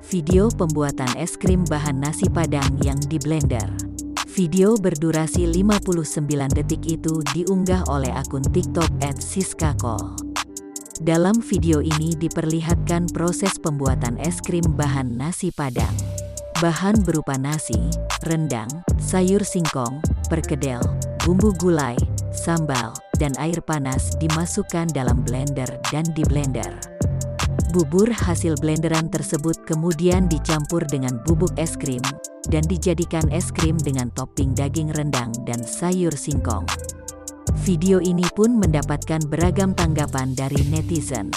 Video pembuatan es krim bahan nasi padang yang di blender. Video berdurasi 59 detik itu diunggah oleh akun TikTok @siskakol. Dalam video ini diperlihatkan proses pembuatan es krim bahan nasi padang. Bahan berupa nasi, rendang, sayur singkong, perkedel, bumbu gulai, sambal, dan air panas dimasukkan dalam blender dan di-blender. Bubur hasil blenderan tersebut kemudian dicampur dengan bubuk es krim, dan dijadikan es krim dengan topping daging rendang dan sayur singkong. Video ini pun mendapatkan beragam tanggapan dari netizen.